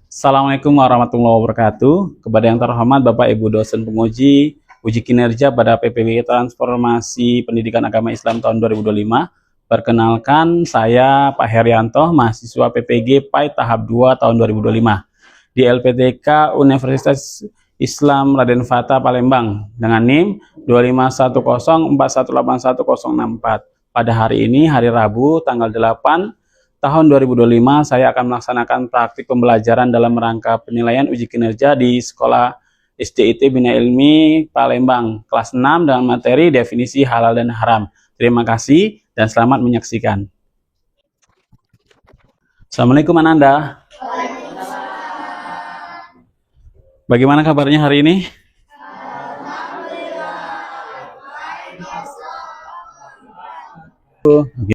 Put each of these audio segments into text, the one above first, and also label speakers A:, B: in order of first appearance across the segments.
A: Assalamualaikum warahmatullahi wabarakatuh. Kepada yang terhormat Bapak Ibu dosen penguji uji kinerja pada PPG Transformasi Pendidikan Agama Islam tahun 2025. Perkenalkan, saya Pak Herianto, mahasiswa PPG PAI tahap 2 tahun 2025 di LPTK Universitas Islam Raden Fata Palembang dengan NIM 25104181064. Pada hari ini, hari Rabu, tanggal 8 tahun 2025, saya akan melaksanakan praktik pembelajaran dalam rangka penilaian uji kinerja di Sekolah SDIT Bina Ilmi Palembang, kelas 6 dengan materi definisi halal dan haram. Terima kasih dan selamat menyaksikan. Assalamualaikum Ananda. Bagaimana kabarnya hari ini?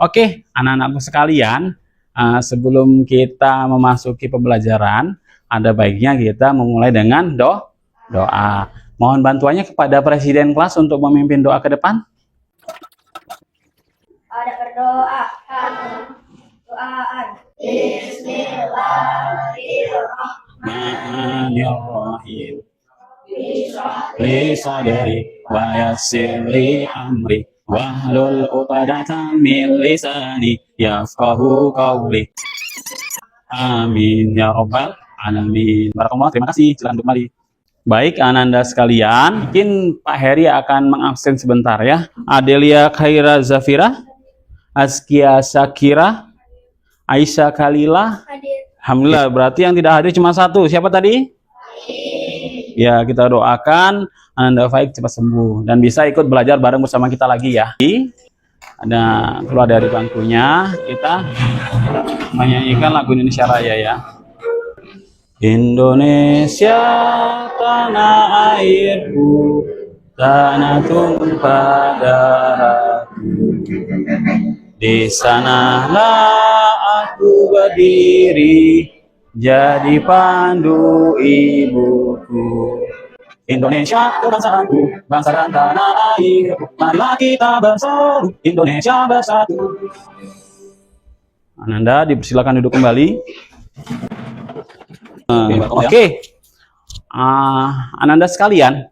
A: Oke, anak-anakku sekalian, sebelum kita memasuki pembelajaran, ada baiknya kita memulai dengan doa. Mohon bantuannya kepada presiden kelas untuk memimpin doa ke depan.
B: Ada berdoa. Doaan.
A: Bismillahirrahmanirrahim. Li sadri wa yassir li amri wahlul 'uqdatam min lisani yafqahu qawli. Amin ya rabbal alamin. Barakallahu, terima kasih. Silakan kembali. Baik, Ananda sekalian, mungkin Pak Heri akan mengabsen sebentar ya. Adelia Khaira Zafira, Azkia Sakira, Aisyah Khalila. Alhamdulillah, berarti yang tidak hadir cuma satu. Siapa tadi? Ya, kita doakan Ananda Faik cepat sembuh dan bisa ikut belajar bareng bersama kita lagi ya. Ada keluar dari bangkunya, kita menyanyikan lagu Indonesia Raya ya. Indonesia tanah airku, tanah tumpah darahku. Di sanalah aku berdiri, jadi pandu ibuku. Indonesia kebangsaanku, bangsa dan tanah air, marilah kita bersatu, Indonesia bersatu. Ananda dipersilakan duduk kembali. Oke. Ananda sekalian,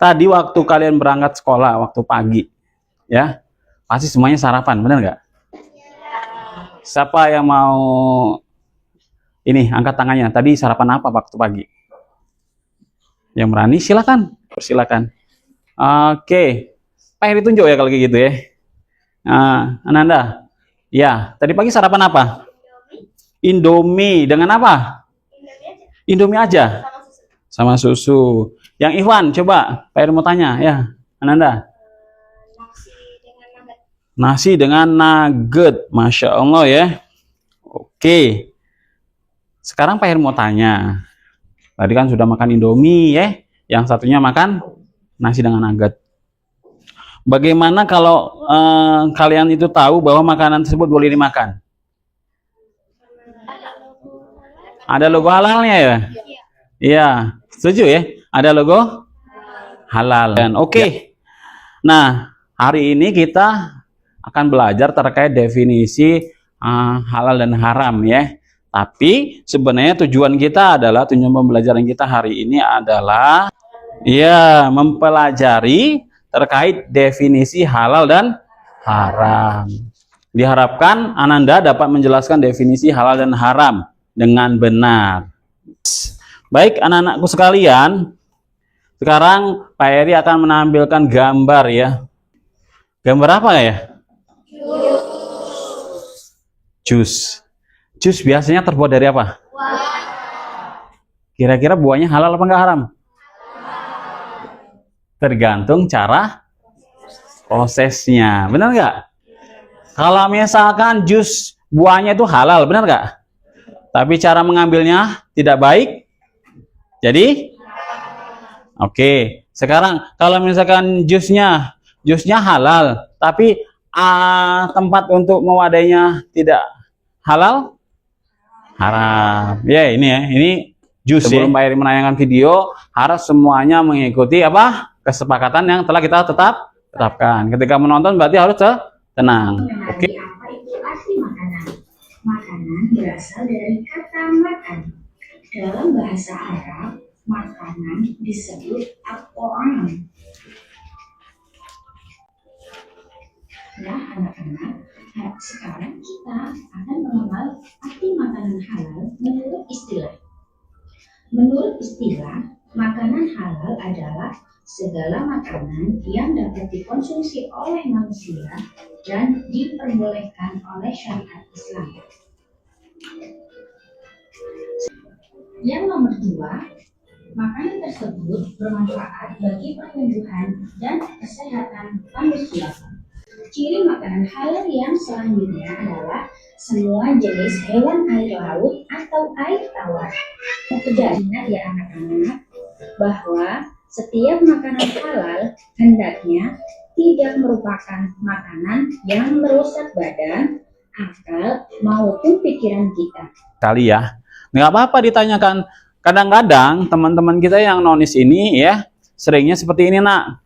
A: tadi waktu kalian berangkat sekolah waktu pagi, ya, pasti semuanya sarapan, benar nggak? Siapa yang mau ini angkat tangannya? Tadi sarapan apa waktu pagi? Yang berani silakan, persilakan. Oke, Pak Heri tunjuk ya kalau kayak gitu ya. Ananda, ya, tadi pagi sarapan apa? Indomie dengan apa? Indomie aja. Sama susu. Yang Ikhwan, coba Pak Heri mau tanya ya, Ananda. Nasi dengan nugget, Masya Allah ya. Oke. Sekarang Pak Heri mau tanya. Tadi kan sudah makan Indomie ya. Yang satunya makan nasi dengan nugget. Bagaimana kalau kalian itu tahu bahwa makanan tersebut boleh dimakan? Ada logo halalnya ya? Iya. Setuju ya? Ada logo halal. Dan oke. Nah, hari ini kita akan belajar terkait definisi halal dan haram ya. Tapi sebenarnya tujuan kita adalah, tujuan pembelajaran kita hari ini adalah ya mempelajari terkait definisi halal dan haram. Diharapkan Ananda dapat menjelaskan definisi halal dan haram dengan benar. Baik anak-anakku sekalian, sekarang Pak Heri akan menampilkan gambar ya. Gambar apa ya? Jus. Jus biasanya terbuat dari apa? Kira-kira buahnya halal apa enggak haram? Tergantung cara prosesnya. Benar nggak? Kalau misalkan jus buahnya itu halal, benar nggak? Tapi cara mengambilnya tidak baik, jadi oke. Sekarang kalau misalkan jusnya halal, tapi tempat untuk mewadainya tidak halal, haram. Ya ini ya, ini jus. Sebelum Pak Heri menayangkan video, harus semuanya mengikuti apa kesepakatan yang telah kita tetapkan. Ketika menonton berarti harus tenang. Oke.
C: Apa itu asli makanan? makanan berasal dari kata makan. Dalam bahasa Arab, makanan disebut at-ta'am. Ya, anak-anak, sekarang kita akan mengenal arti makanan halal menurut istilah. Menurut istilah, makanan halal adalah segala makanan yang dapat dikonsumsi oleh manusia dan diperbolehkan oleh syariat Islam. Yang nomor 2, makanan tersebut bermanfaat bagi pertumbuhan dan kesehatan manusia. Ciri makanan halal yang selanjutnya adalah semua jenis hewan air laut atau air tawar. Dan ingat ya anak-anak, bahwa setiap makanan halal hendaknya tidak merupakan makanan yang merusak badan, akal, maupun pikiran kita.
A: Kali ya, nggak apa-apa ditanyakan. Kadang-kadang teman-teman kita yang nonis ini ya, seringnya seperti ini nak.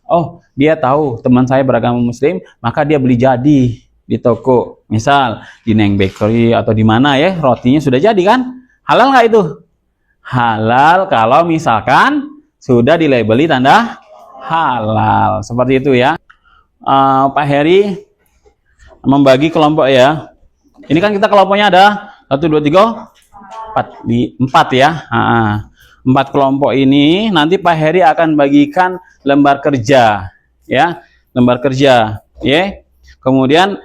A: Oh, dia tahu teman saya beragama muslim, maka dia beli jadi di toko. Misal di Neng Bakery atau di mana ya, rotinya sudah jadi kan? Halal nggak itu? Halal kalau misalkan sudah dilabeli tanda halal. Seperti itu ya. Pak Heri membagi kelompok ya. Ini kan kita kelompoknya ada 1, 2, 3, 4 ya. 4 kelompok ini nanti Pak Heri akan bagikan lembar kerja ya, lembar kerja ya. Kemudian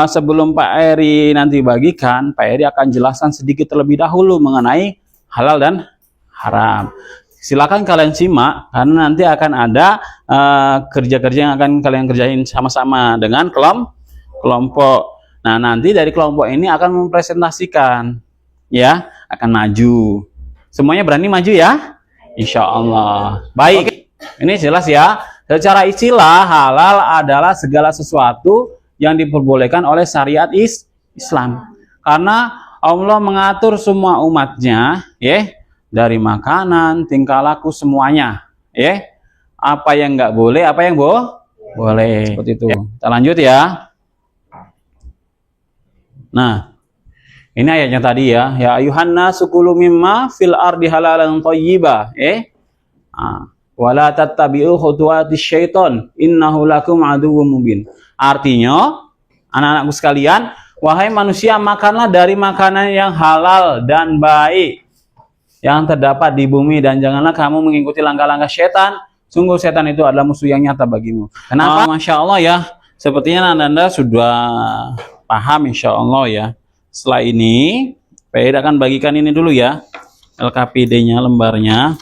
A: sebelum Pak Heri nanti bagikan, Pak Heri akan jelaskan sedikit terlebih dahulu mengenai halal dan haram. Silakan kalian simak karena nanti akan ada kerja-kerja yang akan kalian kerjain sama-sama dengan kelompok. Nah, nanti dari kelompok ini akan mempresentasikan ya, akan maju. Semuanya berani maju ya? Insya Allah. Baik. Oke. Ini jelas ya. Secara istilah halal adalah segala sesuatu yang diperbolehkan oleh syariat Islam. Karena Allah mengatur semua umatnya, ya, dari makanan, tingkah laku semuanya, ya. Apa yang nggak boleh, apa yang boleh. Seperti itu. Kita lanjut ya. Nah, ini ayatnya tadi ya. Ya ayuhan nasu kulu mimma fil ardi halalan thayyiba, wala tattabi'u khutuwatis syaiton innahu lakum aduwwum mubin. Artinya, anak-anakku sekalian, wahai manusia, makanlah dari makanan yang halal dan baik yang terdapat di bumi dan janganlah kamu mengikuti langkah-langkah setan. Sungguh setan itu adalah musuh yang nyata bagimu. Kenapa? Masya Allah ya. Sepertinya anda sudah paham insya Allah ya. Setelah ini, Pak akan bagikan ini dulu ya. LKPD-nya, lembarnya.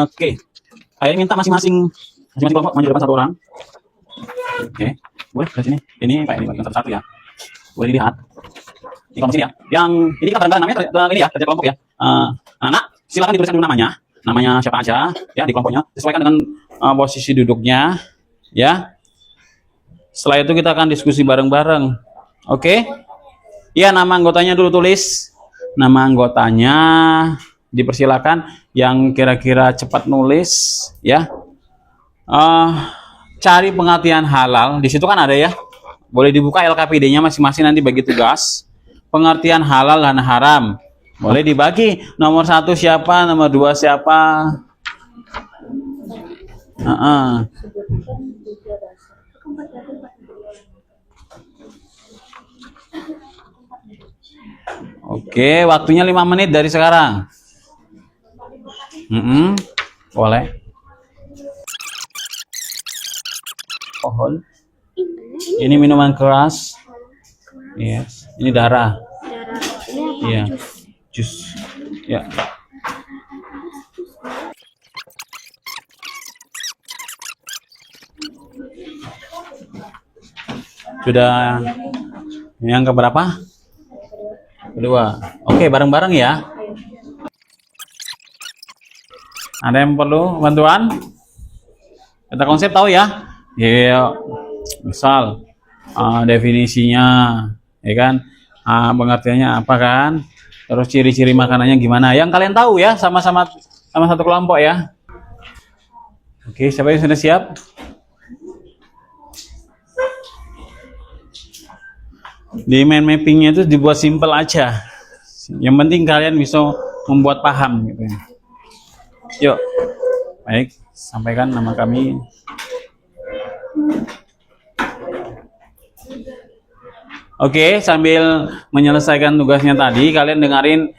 A: Oke. Saya minta masing-masing kelompok maju depan 1 orang. Oke. Boleh dari sini. Ini Pak ini bagikan satu-satu ya. Boleh dilihat. Ini kelompok sini ya. Yang ini kan kadang-kadang namanya ini ya, kerja kelompok ya. Anak, silakan dituliskan dulu namanya. Namanya siapa aja ya di kelompoknya. Sesuaikan dengan posisi duduknya ya. Setelah itu kita akan diskusi bareng-bareng. Oke? Ya, nama anggotanya dulu tulis. Nama anggotanya dipersilakan yang kira-kira cepat nulis ya. Cari pengertian halal. Di situ kan ada ya. Boleh dibuka LKPD-nya masing-masing nanti bagi tugas. Pengertian halal dan haram. Boleh dibagi. Nomor 1 siapa, nomor 2 siapa. Oke, waktunya 5 menit dari sekarang. Boleh. Alkohol. Ini minuman keras. Yes. Ini darah. Iya. Jus. Ya. Sudah yang keberapa? Kedua. Oke, bareng-bareng ya. Ada yang perlu bantuan? Kita konsep tahu ya? Ya, misal definisinya, ya kan? Pengertiannya apa kan? Terus ciri-ciri makanannya gimana? Yang kalian tahu ya, sama-sama satu kelompok ya. Oke, siapa yang sudah siap? Di mind mappingnya itu dibuat simple aja. Yang penting kalian bisa membuat paham gitu ya. Yuk, baik, sampaikan nama kami. Oke, sambil menyelesaikan tugasnya tadi, kalian dengerin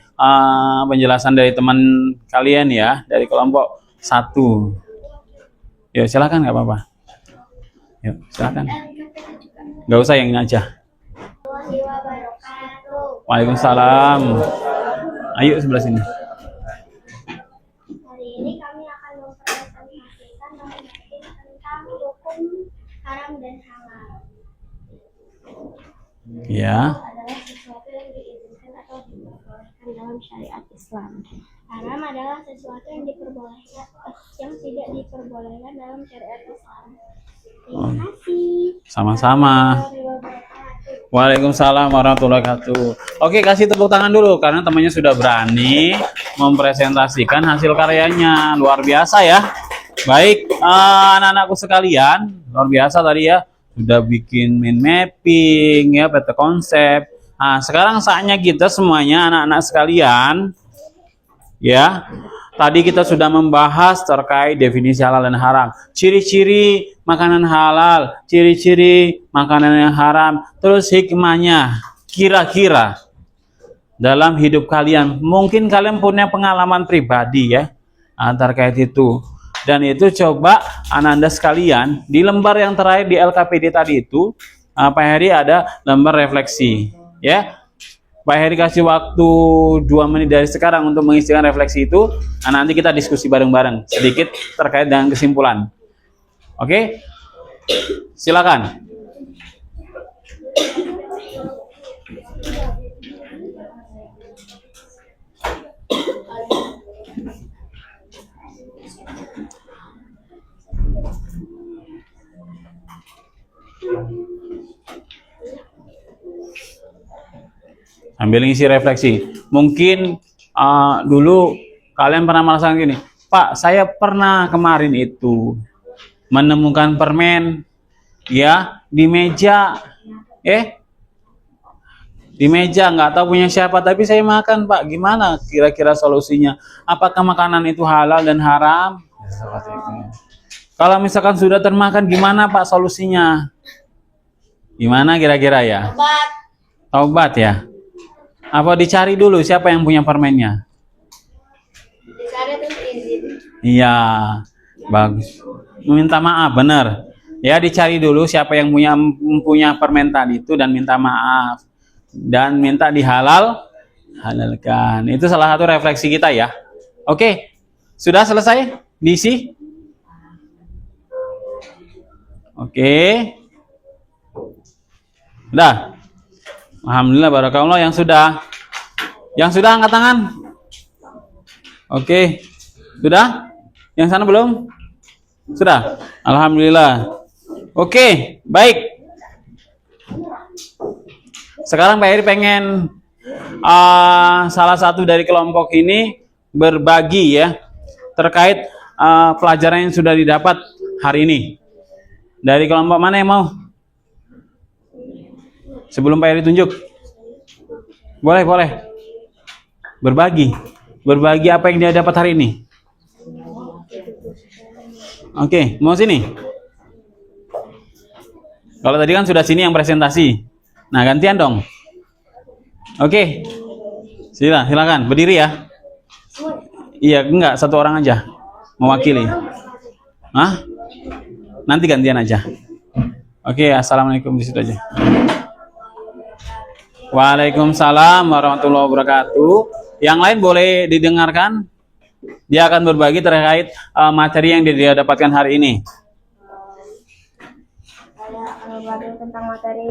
A: penjelasan dari teman kalian ya, dari kelompok 1. Yuk, silakan, nggak apa-apa. Yuk, silakan. Nggak usah yang ini aja. Waalaikumsalam. Ayo sebelah sini.
B: Hari ini kami akan mempresentasikan tentang hukum haram dan halal.
A: Ya.
B: Adalah sesuatu yang diizinkan atau diperbolehkan dalam syariat Islam. Haram adalah sesuatu yang diperbolehkan, yang tidak diperbolehkan dalam syariat Islam. Terima kasih.
A: Sama-sama. Waalaikumsalam warahmatullahi wabarakatuh. Oke, kasih tepuk tangan dulu karena temannya sudah berani mempresentasikan hasil karyanya. Luar biasa ya. Baik, anak-anakku sekalian, luar biasa tadi ya. Sudah bikin mind mapping ya, peta konsep. Nah, sekarang saatnya kita semuanya anak-anak sekalian ya. Tadi kita sudah membahas terkait definisi halal dan haram, ciri-ciri makanan halal, ciri-ciri makanan yang haram, terus hikmahnya. Kira-kira dalam hidup kalian, mungkin kalian punya pengalaman pribadi ya terkait itu. Dan itu coba anak-anak sekalian di lembar yang terakhir di LKPD tadi itu, Pak Heri ada lembar refleksi ya. Pak Heri kasih waktu 2 menit dari sekarang untuk mengisikan refleksi itu. Nah, nanti kita diskusi bareng-bareng sedikit terkait dengan kesimpulan. Oke? Silakan. Sambil ngisi refleksi. Mungkin dulu kalian pernah merasakan gini, Pak, saya pernah kemarin itu menemukan permen ya di meja, di meja nggak tahu punya siapa, tapi saya makan, Pak. Gimana kira-kira solusinya? Apakah makanan itu halal dan haram? Kalau misalkan sudah termakan, gimana Pak solusinya? Gimana kira-kira ya? Taubat ya? Apa dicari dulu siapa yang punya permennya?
B: Dicari terus izin.
A: Iya, bagus. Meminta maaf, benar. Ya, dicari dulu siapa yang punya permen tadi itu dan minta maaf. Dan minta halalkan. Itu salah satu refleksi kita ya. Oke, sudah selesai diisi? Oke. Udah. Alhamdulillah, barakallah yang sudah. Yang sudah angkat tangan. Oke. Sudah? Yang sana belum? Sudah. Alhamdulillah. Oke, baik. Sekarang Pak Heri pengen salah satu dari kelompok ini berbagi ya terkait pelajaran yang sudah didapat hari ini. Dari kelompok mana yang mau? Sebelum Pak Heri tunjuk. Boleh. Berbagi apa yang dia dapat hari ini. Oke, mau sini? Kalau tadi kan sudah sini yang presentasi. Nah, gantian dong. Oke. Silakan, berdiri ya. Iya, enggak, satu orang aja mewakili. Hah? Nanti gantian aja. Oke, assalamualaikum di situ aja. Waalaikumsalam warahmatullahi wabarakatuh. Yang lain boleh didengarkan. Dia akan berbagi terkait materi yang dia dapatkan hari ini.
B: Saya akan berbagi tentang materi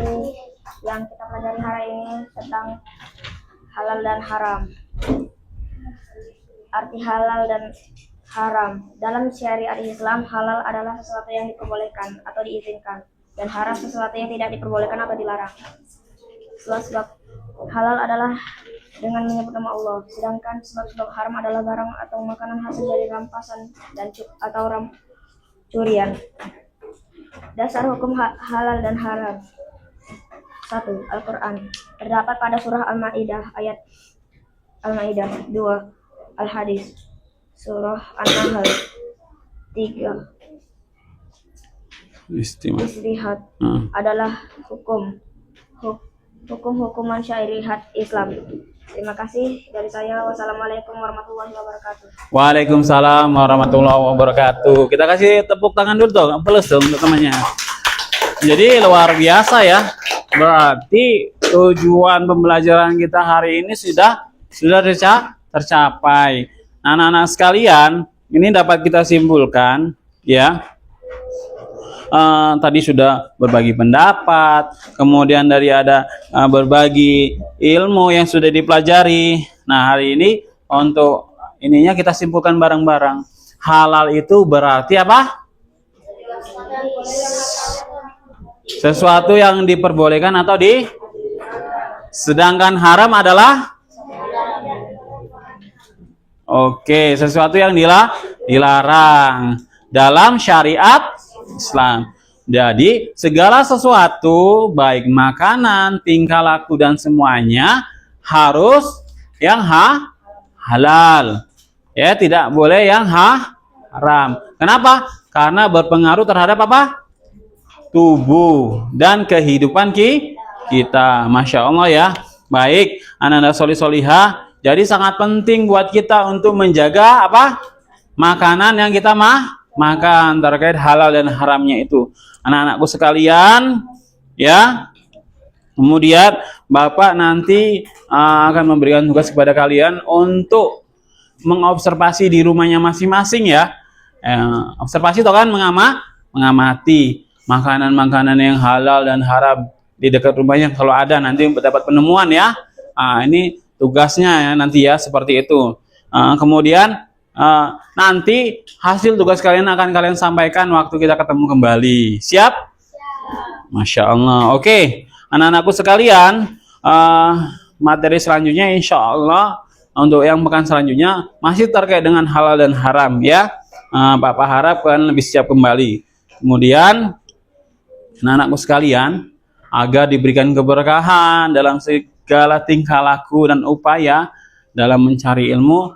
B: yang kita pelajari hari ini tentang halal dan haram. Arti halal dan haram. Dalam syariat Islam, halal adalah sesuatu yang diperbolehkan atau diizinkan, dan haram sesuatu yang tidak diperbolehkan atau dilarang. Sebab halal adalah dengan menyebut nama Allah, sedangkan sebab-sebab haram adalah barang atau makanan hasil dari rampasan dan atau curian. Dasar hukum halal dan haram. 1. Al-Quran terdapat pada surah Al-Ma'idah ayat Al-Ma'idah. 2. Al-Hadis surah An-Nahl. 3. Istihad adalah hukum-hukuman syariat Islam. Terima kasih dari saya. Wassalamualaikum warahmatullahi wabarakatuh.
A: Waalaikumsalam warahmatullahi wabarakatuh. Kita kasih tepuk tangan dulu dong, plus dong untuk temannya. Jadi luar biasa ya. Berarti tujuan pembelajaran kita hari ini sudah tercapai. Anak-anak sekalian, ini dapat kita simpulkan ya. Tadi sudah berbagi pendapat, kemudian dari ada berbagi ilmu yang sudah dipelajari. Nah, hari ini untuk ininya kita simpulkan bareng-bareng. Halal itu berarti apa? Sesuatu yang diperbolehkan atau sedangkan haram adalah sesuatu yang dilarang dalam syariat Islam. Jadi segala sesuatu baik makanan, tingkah laku dan semuanya harus yang halal. Ya, tidak boleh yang haram. Kenapa? Karena berpengaruh terhadap apa? Tubuh dan kehidupan kita. Masya Allah ya. Baik, anak-anak solih-solihah. Jadi sangat penting buat kita untuk menjaga apa? Makanan yang kita makan terkait halal dan haramnya itu. Anak-anakku sekalian, ya. Kemudian Bapak nanti akan memberikan tugas kepada kalian untuk mengobservasi di rumahnya masing-masing ya. Observasi itu kan mengamati makanan-makanan yang halal dan haram di dekat rumahnya kalau ada, nanti dapat penemuan ya. Ini tugasnya ya nanti ya, seperti itu. Kemudian nanti hasil tugas kalian akan kalian sampaikan waktu kita ketemu kembali. Siap? Masya Allah. Oke, anak-anakku sekalian, materi selanjutnya insya Allah untuk yang pekan selanjutnya masih terkait dengan halal dan haram ya. Bapak harap kalian lebih siap kembali. Kemudian anak-anakku sekalian, agar diberikan keberkahan dalam segala tingkah laku dan upaya dalam mencari ilmu,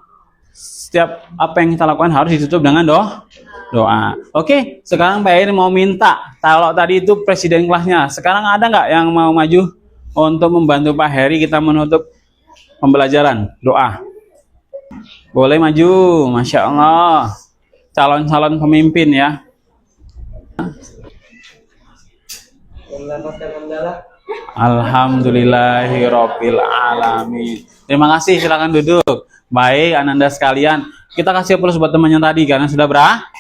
A: setiap apa yang kita lakukan harus ditutup dengan doa. Oke, sekarang Pak Heri mau minta, kalau tadi itu presiden kelasnya, sekarang ada nggak yang mau maju untuk membantu Pak Heri kita menutup pembelajaran? Doa. Boleh maju, Masya Allah. Calon-calon pemimpin ya. Alhamdulillahirabbil alamin. Terima kasih, silakan duduk. Baik, Ananda sekalian, kita kasih plus buat temannya tadi karena sudah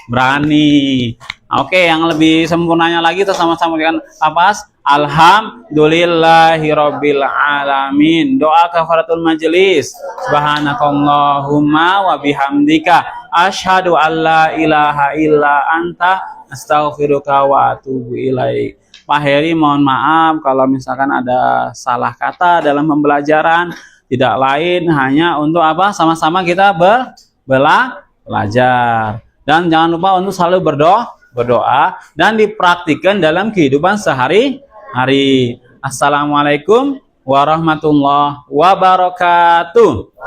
A: berani. Oke, yang lebih sempurnanya lagi kita sama-sama dengan apa? Alhamdulillahirabbil alamin. Doa kafaratul majelis. Subhanakallahumma wa bihamdika asyhadu alla ilaha illa anta astaghfiruka wa atubu ilaik. Pak Heri mohon maaf kalau misalkan ada salah kata dalam pembelajaran, tidak lain hanya untuk apa? Sama-sama kita belajar. Dan jangan lupa untuk selalu berdoa dan dipraktikkan dalam kehidupan sehari-hari. Assalamualaikum warahmatullahi wabarakatuh.